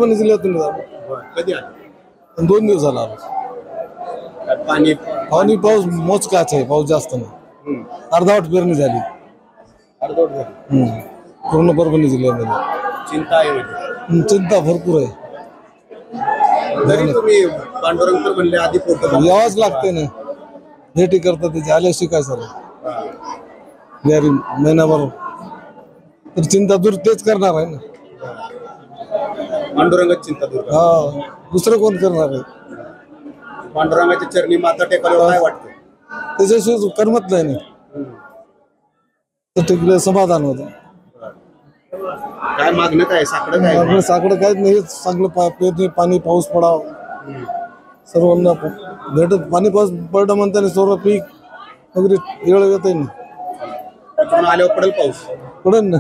परभणी जिल्ह्यातून कधी आले? 2 दिवस झाला आलो. पाणी पाऊस मोजकाच आहे, पाऊस जास्त नाही. अर्धावट पेरणी झाली. अर्धवट झाली. पूर्ण परभणी जिल्ह्यामध्ये चिंता आहे म्हणजे. चिंता भरपूर आहे. तरी तुम्ही पांडुरंग तर म्हणले आधी फोटो यावंच लागते ना, भेटी करता त्याची आल्याशी काय सर गॅरी महिनाभर तर चिंता दूर तेच करणार आहे ना. पांडुरंगाची चिंता दूर करा. हा, दुसरं कोण करणार आहे? पांडुरंगाच्या चरणी माथा टेकल्यावर काय वाटतं? त्याच्याशिवाय करमत नाही ना. तर टिकलं समाधान होतं. काय मागणं काय साकडं काय? आपलं साकडं काहीच नाही, चांगलं पेरणी पाणी पाऊस पडावं सर्वांना भेटत. पाणी पाऊस पडलं म्हणताना सर्व पीक वगैरे वेळ येत आहे ना. आल्यावर पडेल पाऊस पडेल ना,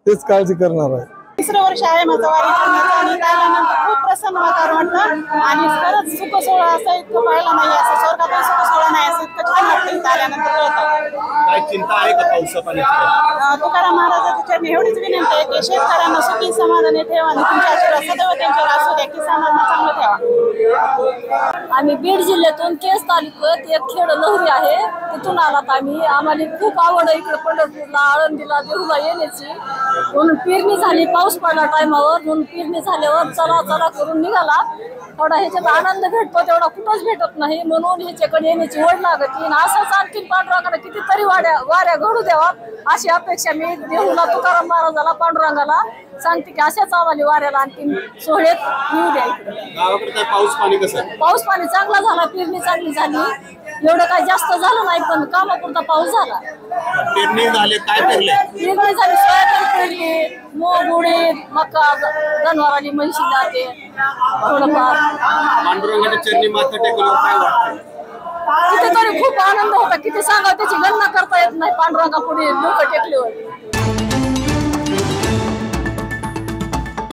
तेच काळजी करणार आहे. तिसरं वर्ष आहे माझं वारी करण्याचं आणि आल्यानंतर खूप प्रसन्न वातावरण वाटतं आणि खरंच सुख सोहळा असं इतकं पाहिला नाही, असं स्वर्गात सुख सोहळा नाही असं इतकं छान वाटतं इथं आल्यानंतर कळतं. काय चिंता आहे का पावसा पाण्याची? तुकाराम महाराजाच्या चरणी एवढीच विनंती आहे की शेतकऱ्यांना सुखी समाधानी ठेवा आणि तुमच्या आशीर्वाद सदैव त्यांच्यावर असू द्या, किसानांना चांगलं ठेवा. आम्ही बीड जिल्ह्यातून केस तालुक्यात एक खेड लहरी आहे, तिथून आलात आम्ही. आम्हाला खूप आवड आहे इकडे पंढरपूरला, आळंदीला, देहूला येण्याची. म्हणून पेरणी झाली, पाऊस पडला टायमावर, म्हणून पेरणी झाल्यावर चला चला करून निघाला. थोडा ह्याच्यात आनंद भेटतो, तेवढा कुठंच भेटत नाही, म्हणून ह्याच्याकडे येण्याची ओढ लागते. असंच आणखी पांडुरंगाला कितीतरी वाऱ्या घडू द्यावा अशी अपेक्षा मी देहूला तुकाराम महाराजाला, पांडुरंगाला सांगते की अशाच आम्हाला वाऱ्याला आणखी सोहळ्यात येऊ द्या. गावाकडे काय पाऊस पाणी कसं आहे? पाऊस पाणी चांगला झाला, पेरणी चांगली झाली. एवढं काही जास्त झालं नाही, पण कामापुरता पाऊस झाला. पेरणी झाले, काय पेरले? पेरणी झाली, सोयाबीन पेरली, मूग, उडीद, मका, जनावरांनी म्हशीला ते थोडंफार. पांडुरंगाच्या चरणी माथा टेकल्यावर काय वाटतं? कितीतरी खूप आनंद होता, किती सांगा त्याची गणना करता येत नाही. पांडुरंगा पुढे डोकं टेकल्यावर